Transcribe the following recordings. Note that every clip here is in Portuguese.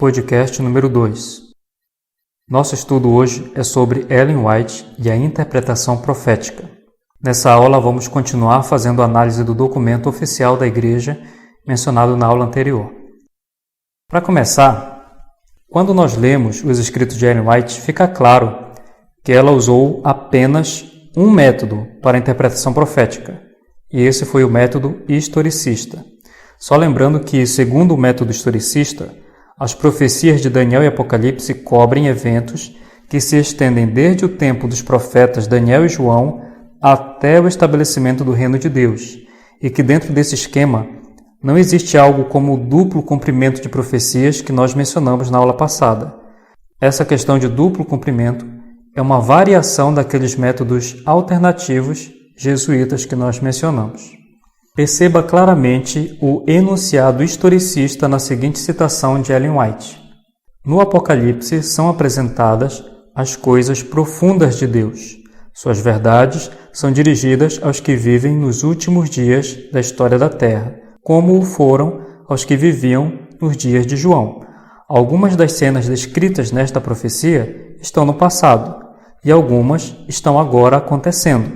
Podcast número 2. Nosso estudo hoje é sobre Ellen White e a interpretação profética. Nessa aula vamos continuar fazendo análise do documento oficial da Igreja mencionado na aula anterior. Para começar, quando nós lemos os escritos de Ellen White, fica claro que ela usou apenas um método para a interpretação profética, e esse foi o método historicista. Só lembrando que, segundo o método historicista, as profecias de Daniel e Apocalipse cobrem eventos que se estendem desde o tempo dos profetas Daniel e João até o estabelecimento do reino de Deus, e que dentro desse esquema não existe algo como o duplo cumprimento de profecias que nós mencionamos na aula passada. Essa questão de duplo cumprimento é uma variação daqueles métodos alternativos jesuítas que nós mencionamos. Perceba claramente o enunciado historicista na seguinte citação de Ellen White. No Apocalipse são apresentadas as coisas profundas de Deus. Suas verdades são dirigidas aos que vivem nos últimos dias da história da Terra, como o foram aos que viviam nos dias de João. Algumas das cenas descritas nesta profecia estão no passado, e algumas estão agora acontecendo.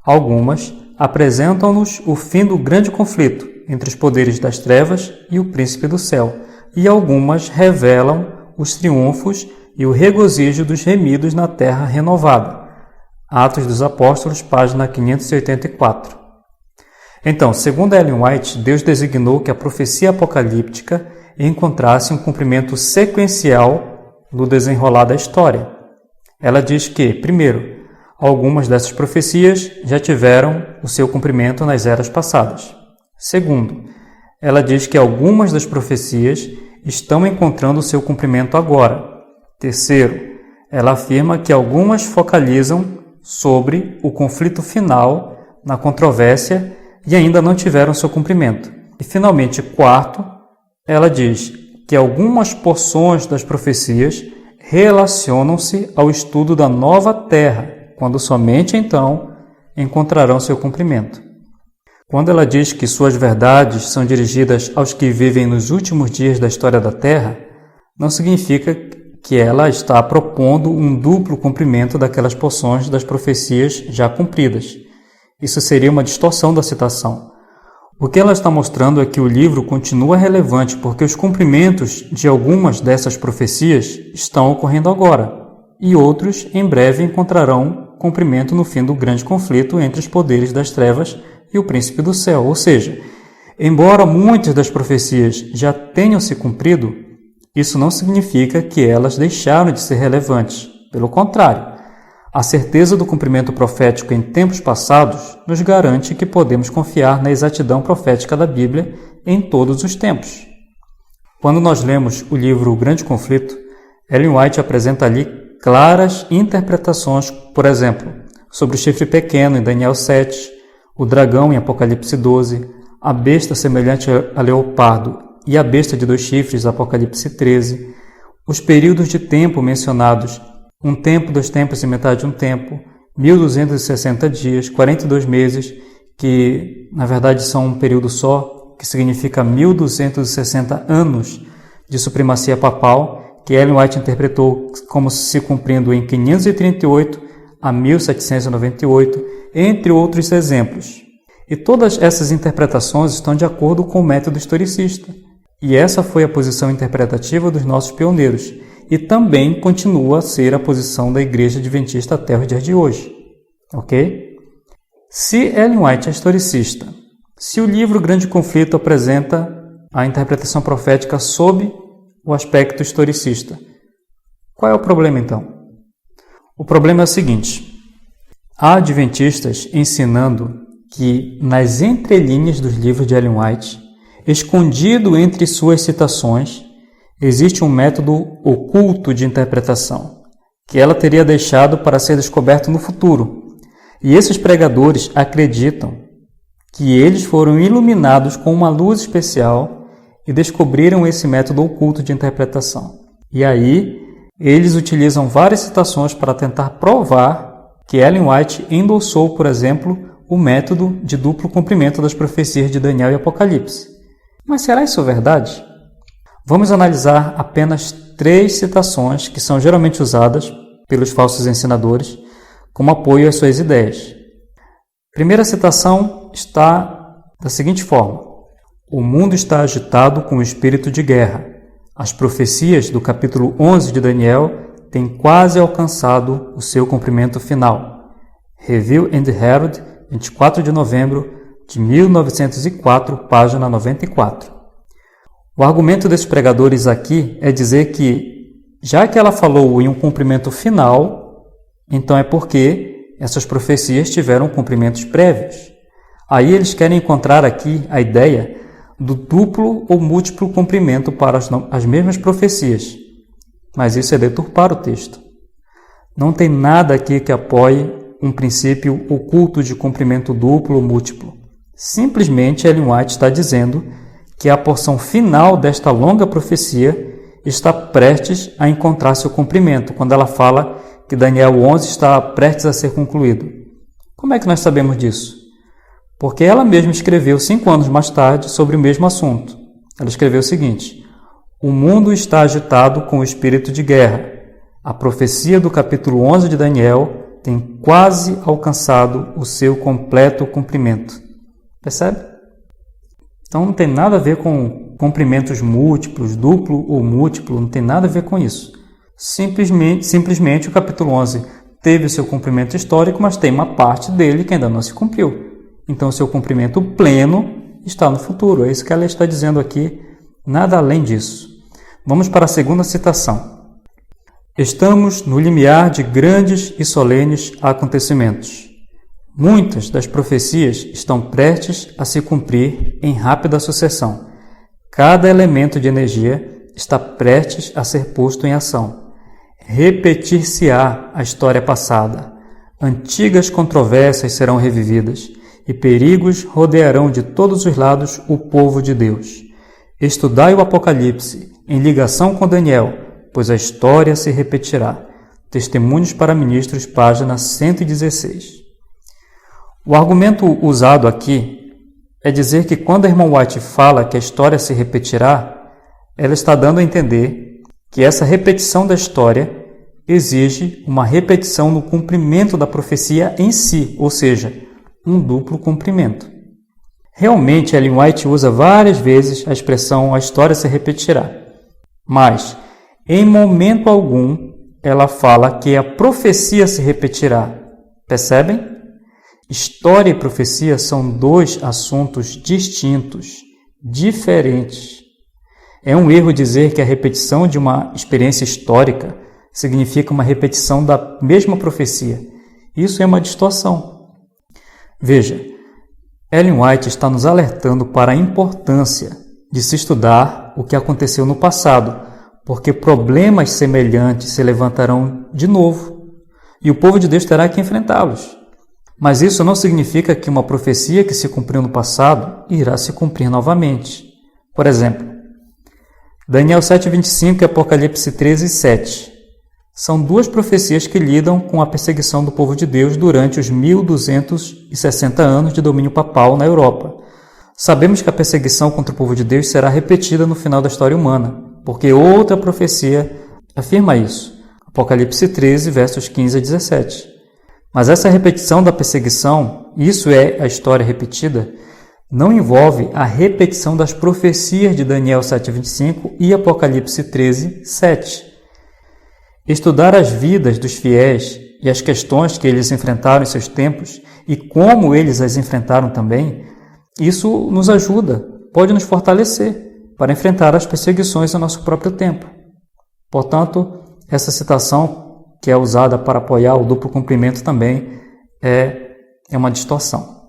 Algumas apresentam-nos o fim do grande conflito entre os poderes das trevas e o príncipe do céu, e algumas revelam os triunfos e o regozijo dos remidos na terra renovada. Atos dos Apóstolos, página 584. Então, segundo Ellen White, Deus designou que a profecia apocalíptica encontrasse um cumprimento sequencial no desenrolar da história. Ela diz que, primeiro, algumas dessas profecias já tiveram o seu cumprimento nas eras passadas. Segundo, ela diz que algumas das profecias estão encontrando o seu cumprimento agora. Terceiro, ela afirma que algumas focalizam sobre o conflito final na controvérsia e ainda não tiveram seu cumprimento. E, finalmente, quarto, ela diz que algumas porções das profecias relacionam-se ao estudo da nova terra, quando somente então encontrarão seu cumprimento. Quando ela diz que suas verdades são dirigidas aos que vivem nos últimos dias da história da Terra, não significa que ela está propondo um duplo cumprimento daquelas porções das profecias já cumpridas. Isso seria uma distorção da citação. O que ela está mostrando é que o livro continua relevante porque os cumprimentos de algumas dessas profecias estão ocorrendo agora, e outros em breve encontrarão cumprimento no fim do grande conflito entre os poderes das trevas e o príncipe do céu. Ou seja, embora muitas das profecias já tenham se cumprido, isso não significa que elas deixaram de ser relevantes. Pelo contrário, a certeza do cumprimento profético em tempos passados nos garante que podemos confiar na exatidão profética da Bíblia em todos os tempos. Quando nós lemos o livro O Grande Conflito, Ellen White apresenta ali claras interpretações, por exemplo, sobre o chifre pequeno em Daniel 7, o dragão em Apocalipse 12, a besta semelhante a leopardo e a besta de 2 chifres, Apocalipse 13, os períodos de tempo mencionados, 1 tempo, 2 tempos e metade de 1 tempo, 1260 dias, 42 meses, que na verdade são um período só, que significa 1260 anos de supremacia papal, que Ellen White interpretou como se cumprindo em 538 a 1798, entre outros exemplos. E todas essas interpretações estão de acordo com o método historicista. E essa foi a posição interpretativa dos nossos pioneiros, e também continua a ser a posição da Igreja Adventista até os dias de hoje. Ok? Se Ellen White é historicista, se o livro Grande Conflito apresenta a interpretação profética sob o aspecto historicista, qual é o problema então? O problema é o seguinte: há adventistas ensinando que nas entrelinhas dos livros de Ellen White, escondido entre suas citações, existe um método oculto de interpretação, que ela teria deixado para ser descoberto no futuro. E esses pregadores acreditam que eles foram iluminados com uma luz especial e descobriram esse método oculto de interpretação. E aí, eles utilizam várias citações para tentar provar que Ellen White endossou, por exemplo, o método de duplo cumprimento das profecias de Daniel e Apocalipse. Mas será isso verdade? Vamos analisar apenas 3 citações que são geralmente usadas pelos falsos ensinadores como apoio às suas ideias. A primeira citação está da seguinte forma: o mundo está agitado com o espírito de guerra. As profecias do capítulo 11 de Daniel têm quase alcançado o seu cumprimento final. Review and Herald, 24 de novembro de 1904, página 94. O argumento desses pregadores aqui é dizer que, já que ela falou em um cumprimento final, então é porque essas profecias tiveram cumprimentos prévios. Aí eles querem encontrar aqui a ideia do duplo ou múltiplo cumprimento para as mesmas profecias. Mas isso é deturpar o texto. Não tem nada aqui que apoie um princípio oculto de cumprimento duplo ou múltiplo. Simplesmente Ellen White está dizendo que a porção final desta longa profecia está prestes a encontrar seu cumprimento, quando ela fala que Daniel 11 está prestes a ser concluído. Como é que nós sabemos disso? Porque ela mesma escreveu 5 anos mais tarde sobre o mesmo assunto. Ela escreveu o seguinte: o mundo está agitado com o espírito de guerra. A profecia do capítulo 11 de Daniel tem quase alcançado o seu completo cumprimento. Percebe? Então não tem nada a ver com cumprimentos múltiplos, duplo ou múltiplo, não tem nada a ver com isso. Simplesmente o capítulo 11 teve o seu cumprimento histórico, mas tem uma parte dele que ainda não se cumpriu. Então o seu cumprimento pleno está no futuro. É isso que ela está dizendo aqui, nada além disso. Vamos para a segunda citação. Estamos no limiar de grandes e solenes acontecimentos. Muitas das profecias estão prestes a se cumprir em rápida sucessão. Cada elemento de energia está prestes a ser posto em ação. Repetir-se-á a história passada. Antigas controvérsias serão revividas e perigos rodearão de todos os lados o povo de Deus. Estudai o Apocalipse em ligação com Daniel, pois a história se repetirá. Testemunhos para Ministros, página 116. O argumento usado aqui é dizer que quando a irmã White fala que a história se repetirá, ela está dando a entender que essa repetição da história exige uma repetição no cumprimento da profecia em si, ou seja, um duplo cumprimento. Realmente, Ellen White usa várias vezes a expressão "a história se repetirá", mas, em momento algum, ela fala que a profecia se repetirá. Percebem? História e profecia são 2 assuntos distintos, diferentes. É um erro dizer que a repetição de uma experiência histórica significa uma repetição da mesma profecia. Isso é uma distorção. Veja, Ellen White está nos alertando para a importância de se estudar o que aconteceu no passado, porque problemas semelhantes se levantarão de novo e o povo de Deus terá que enfrentá-los. Mas isso não significa que uma profecia que se cumpriu no passado irá se cumprir novamente. Por exemplo, Daniel 7:25 e Apocalipse 13:7. São 2 profecias que lidam com a perseguição do povo de Deus durante os 1260 anos de domínio papal na Europa. Sabemos que a perseguição contra o povo de Deus será repetida no final da história humana, porque outra profecia afirma isso. Apocalipse 13, versos 15 a 17. Mas essa repetição da perseguição, isso é a história repetida, não envolve a repetição das profecias de Daniel 7:25 e Apocalipse 13:7. Estudar as vidas dos fiéis e as questões que eles enfrentaram em seus tempos e como eles as enfrentaram também, isso nos ajuda, pode nos fortalecer para enfrentar as perseguições no nosso próprio tempo. Portanto, essa citação, que é usada para apoiar o duplo cumprimento também, é uma distorção.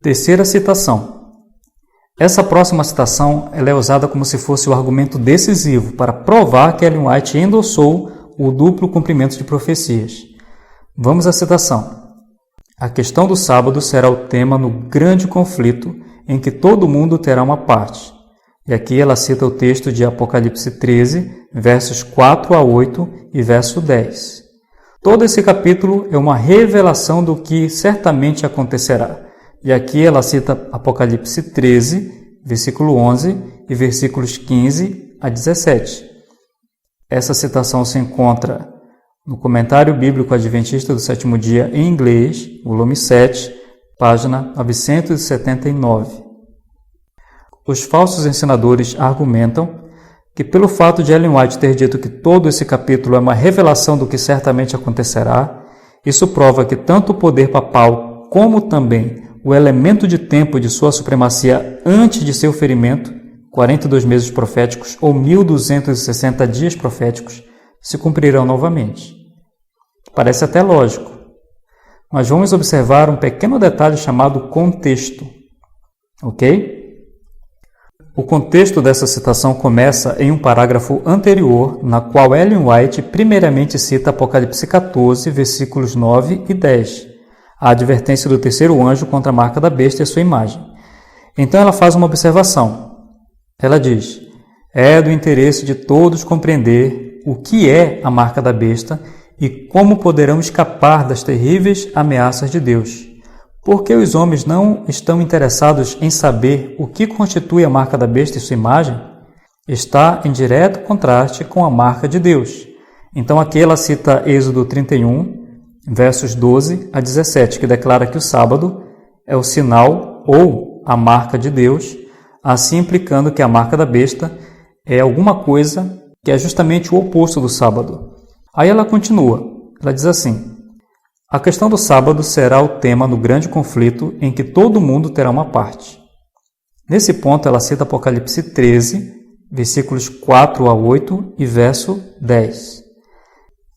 Terceira citação. Essa próxima citação ela é usada como se fosse o argumento decisivo para provar que Ellen White endossou o duplo cumprimento de profecias. Vamos à citação. A questão do sábado será o tema no grande conflito em que todo mundo terá uma parte. E aqui ela cita o texto de Apocalipse 13, versos 4 a 8 e verso 10. Todo esse capítulo é uma revelação do que certamente acontecerá. E aqui ela cita Apocalipse 13, versículo 11 e versículos 15 a 17. Essa citação se encontra no Comentário Bíblico Adventista do Sétimo Dia em inglês, volume 7, página 979. Os falsos ensinadores argumentam que pelo fato de Ellen White ter dito que todo esse capítulo é uma revelação do que certamente acontecerá, isso prova que tanto o poder papal como também o elemento de tempo de sua supremacia antes de seu ferimento, 42 meses proféticos ou 1260 dias proféticos, se cumprirão novamente. Parece até lógico, mas vamos observar um pequeno detalhe chamado contexto, ok? O contexto dessa citação começa em um parágrafo anterior, na qual Ellen White primeiramente cita Apocalipse 14, versículos 9 e 10, a advertência do terceiro anjo contra a marca da besta e a sua imagem. Então ela faz uma observação. Ela diz: é do interesse de todos compreender o que é a marca da besta e como poderão escapar das terríveis ameaças de Deus. Porque os homens não estão interessados em saber o que constitui a marca da besta e sua imagem? Está em direto contraste com a marca de Deus. Então aqui ela cita Êxodo 31, versos 12 a 17, que declara que o sábado é o sinal ou a marca de Deus, assim implicando que a marca da besta é alguma coisa que é justamente o oposto do sábado. Aí ela continua, ela diz assim: a questão do sábado será o tema no grande conflito em que todo mundo terá uma parte. Nesse ponto ela cita Apocalipse 13, versículos 4 a 8 e verso 10.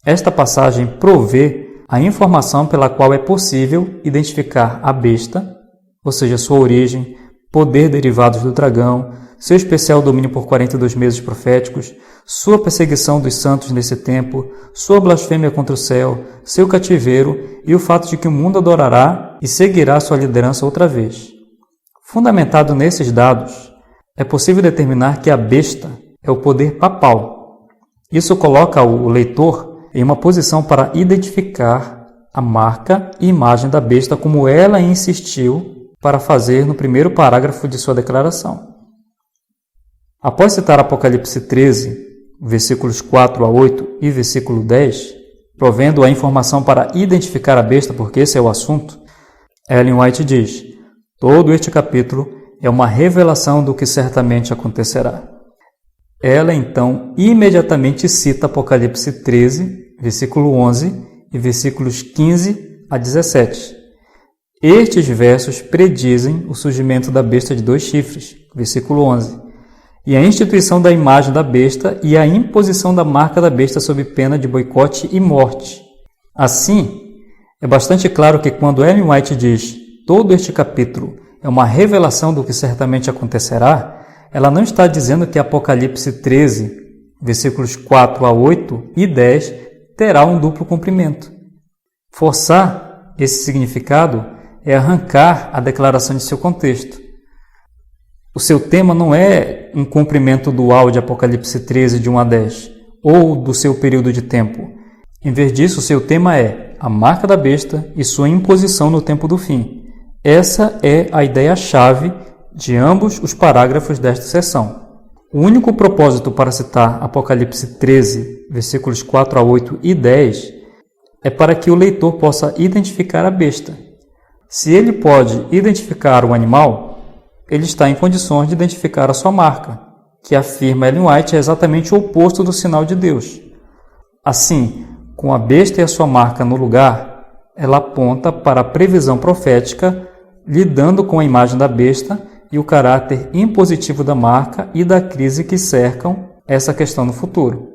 Esta passagem provê a informação pela qual é possível identificar a besta, ou seja, sua origem, poder derivados do dragão, seu especial domínio por 42 meses proféticos, sua perseguição dos santos nesse tempo, sua blasfêmia contra o céu, seu cativeiro e o fato de que o mundo adorará e seguirá sua liderança outra vez. Fundamentado nesses dados, é possível determinar que a besta é o poder papal. Isso coloca o leitor em uma posição para identificar a marca e imagem da besta como ela insistiu para fazer no primeiro parágrafo de sua declaração. Após citar Apocalipse 13, versículos 4 a 8 e versículo 10, provendo a informação para identificar a besta, porque esse é o assunto, Ellen White diz: todo este capítulo é uma revelação do que certamente acontecerá. Ela então imediatamente cita Apocalipse 13, versículo 11 e versículos 15 a 17. Estes versos predizem o surgimento da besta de 2 chifres, versículo 11, e a instituição da imagem da besta e a imposição da marca da besta sob pena de boicote e morte. Assim, é bastante claro que quando Ellen White diz todo este capítulo é uma revelação do que certamente acontecerá, ela não está dizendo que Apocalipse 13, versículos 4 a 8 e 10 terá um duplo cumprimento. Forçar esse significado é arrancar a declaração de seu contexto. O seu tema não é um cumprimento dual de Apocalipse 13, de 1 a 10, ou do seu período de tempo. Em vez disso, o seu tema é a marca da besta e sua imposição no tempo do fim. Essa é a ideia-chave de ambos os parágrafos desta seção. O único propósito para citar Apocalipse 13, versículos 4 a 8 e 10, é para que o leitor possa identificar a besta. Se ele pode identificar o animal, ele está em condições de identificar a sua marca, que afirma Ellen White é exatamente o oposto do sinal de Deus. Assim, com a besta e a sua marca no lugar, ela aponta para a previsão profética, lidando com a imagem da besta e o caráter impositivo da marca e da crise que cercam essa questão no futuro.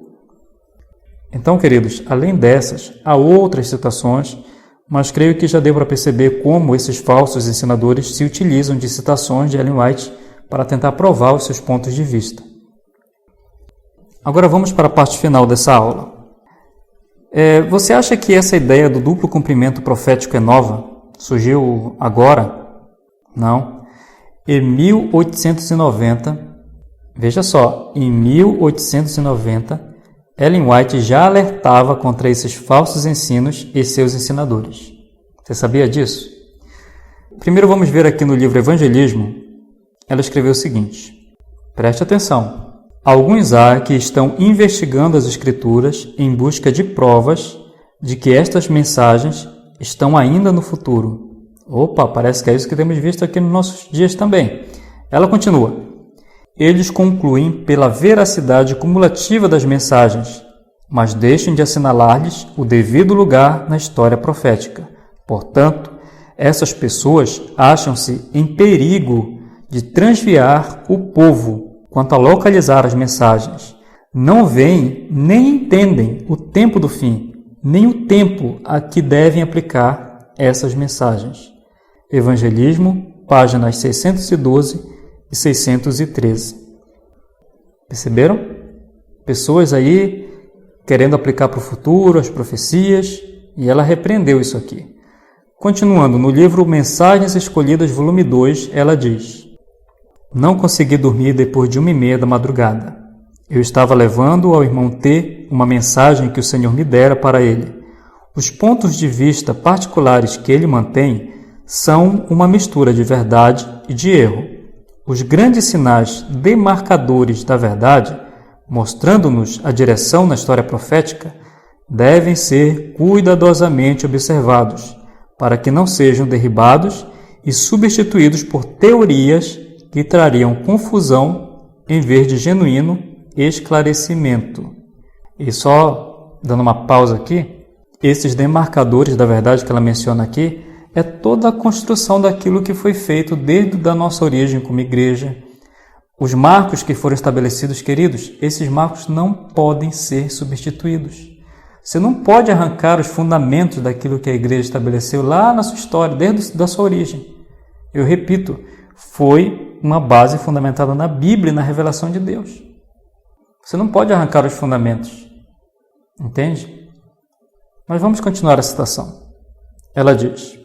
Então, queridos, além dessas, há outras citações, mas creio que já deu para perceber como esses falsos ensinadores se utilizam de citações de Ellen White para tentar provar os seus pontos de vista. Agora vamos para a parte final dessa aula. Você acha que essa ideia do duplo cumprimento profético é nova? Surgiu agora? Não. Em 1890, veja só, em 1890, Ellen White já alertava contra esses falsos ensinos e seus ensinadores. Você sabia disso? Primeiro vamos ver aqui no livro Evangelismo. Ela escreveu o seguinte: Preste atenção. Alguns há que estão investigando as Escrituras em busca de provas de que estas mensagens estão ainda no futuro. Opa, parece que é isso que temos visto aqui nos nossos dias também. Ela continua. Eles concluem pela veracidade cumulativa das mensagens, mas deixam de assinalar-lhes o devido lugar na história profética. Portanto, essas pessoas acham-se em perigo de transviar o povo quanto a localizar as mensagens. Não veem nem entendem o tempo do fim, nem o tempo a que devem aplicar essas mensagens. Evangelismo, páginas 612 e 613. Perceberam? Pessoas aí querendo aplicar para o futuro as profecias, e ela repreendeu isso aqui. Continuando, no livro Mensagens Escolhidas, volume 2, ela diz: Não consegui dormir depois de 1h30 da madrugada. Eu estava levando ao irmão T uma mensagem que o Senhor me dera para ele. Os pontos de vista particulares que ele mantém são uma mistura de verdade e de erro. Os grandes sinais demarcadores da verdade, mostrando-nos a direção na história profética, devem ser cuidadosamente observados, para que não sejam derribados e substituídos por teorias que trariam confusão em vez de genuíno esclarecimento. E só dando uma pausa aqui, esses demarcadores da verdade que ela menciona aqui é toda a construção daquilo que foi feito desde a nossa origem como igreja. Os marcos que foram estabelecidos, queridos, esses marcos não podem ser substituídos. Você não pode arrancar os fundamentos daquilo que a igreja estabeleceu lá na sua história, desde a sua origem. Eu repito, foi uma base fundamentada na Bíblia e na revelação de Deus. Você não pode arrancar os fundamentos. Entende? Mas vamos continuar a citação. Ela diz: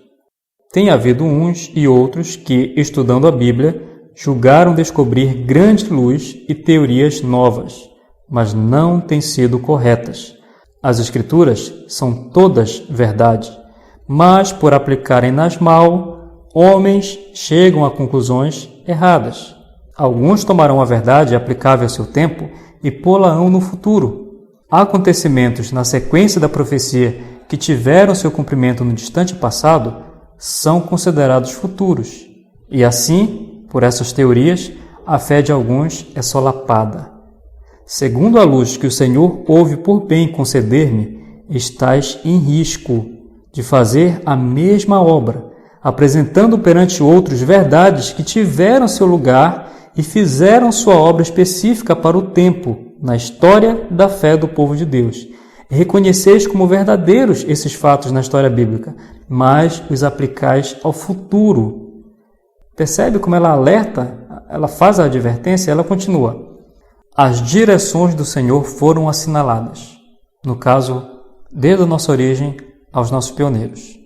Tem havido uns e outros que, estudando a Bíblia, julgaram descobrir grande luz e teorias novas, mas não têm sido corretas. As Escrituras são todas verdade, mas por aplicarem-nas mal, homens chegam a conclusões erradas. Alguns tomarão a verdade aplicável ao seu tempo e pô-la-ão no futuro. Acontecimentos na sequência da profecia que tiveram seu cumprimento no distante passado são considerados futuros. E assim, por essas teorias, a fé de alguns é solapada. Segundo a luz que o Senhor houve por bem conceder-me, estás em risco de fazer a mesma obra, apresentando perante outros verdades que tiveram seu lugar e fizeram sua obra específica para o tempo, na história da fé do povo de Deus. Reconheceis como verdadeiros esses fatos na história bíblica, mas os aplicais ao futuro. Percebe como ela alerta, ela faz a advertência, ela continua. As direções do Senhor foram assinaladas, no caso, desde a nossa origem aos nossos pioneiros.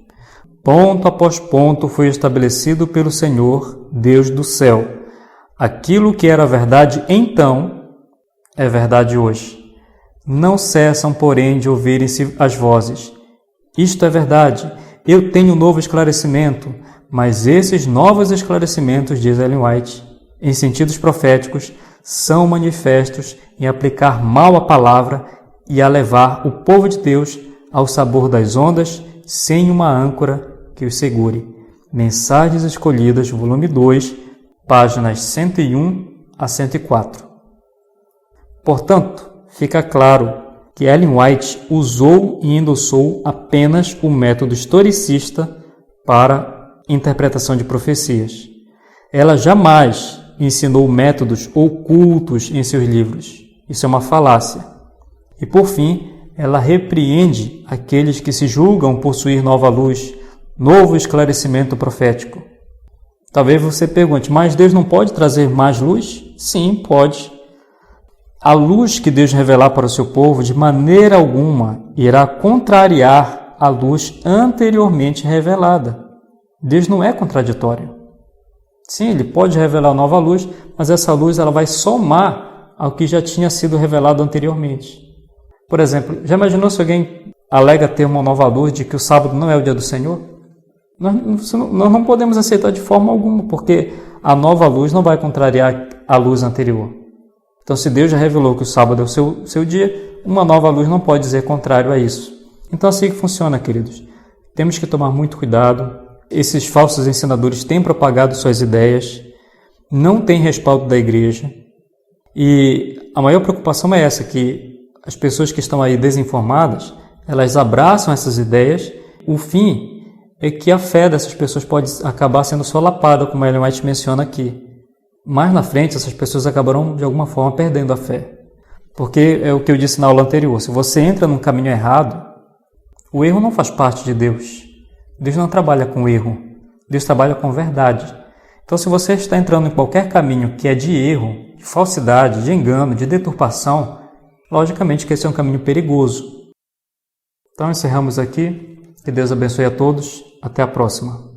Ponto após ponto foi estabelecido pelo Senhor, Deus do céu. Aquilo que era verdade então, é verdade hoje. Não cessam, porém, de ouvirem-se as vozes. Isto é verdade, eu tenho um novo esclarecimento, mas esses novos esclarecimentos, diz Ellen White, em sentidos proféticos, são manifestos em aplicar mal a palavra e a levar o povo de Deus ao sabor das ondas sem uma âncora que os segure. Mensagens Escolhidas, volume 2, páginas 101 a 104. Portanto, fica claro que Ellen White usou e endossou apenas o método historicista para interpretação de profecias. Ela jamais ensinou métodos ocultos em seus livros. Isso é uma falácia. E, por fim, ela repreende aqueles que se julgam possuir nova luz, novo esclarecimento profético. Talvez você pergunte, mas Deus não pode trazer mais luz? Sim, pode. A luz que Deus revelar para o seu povo, de maneira alguma, irá contrariar a luz anteriormente revelada. Deus não é contraditório. Sim, Ele pode revelar nova luz, mas essa luz ela vai somar ao que já tinha sido revelado anteriormente. Por exemplo, já imaginou se alguém alega ter uma nova luz de que o sábado não é o dia do Senhor? Nós não podemos aceitar de forma alguma, porque a nova luz não vai contrariar a luz anterior. Então, se Deus já revelou que o sábado é o seu dia, uma nova luz não pode dizer contrário a isso. Então, assim que funciona, queridos. Temos que tomar muito cuidado. Esses falsos ensinadores têm propagado suas ideias, não têm respaldo da igreja. E a maior preocupação é essa, que as pessoas que estão aí desinformadas, elas abraçam essas ideias. O fim é que a fé dessas pessoas pode acabar sendo solapada, como a Ellen White menciona aqui. Mais na frente, essas pessoas acabarão, de alguma forma, perdendo a fé. Porque é o que eu disse na aula anterior, se você entra num caminho errado, o erro não faz parte de Deus. Deus não trabalha com erro, Deus trabalha com verdade. Então, se você está entrando em qualquer caminho que é de erro, de falsidade, de engano, de deturpação, logicamente que esse é um caminho perigoso. Então, encerramos aqui. Que Deus abençoe a todos. Até a próxima.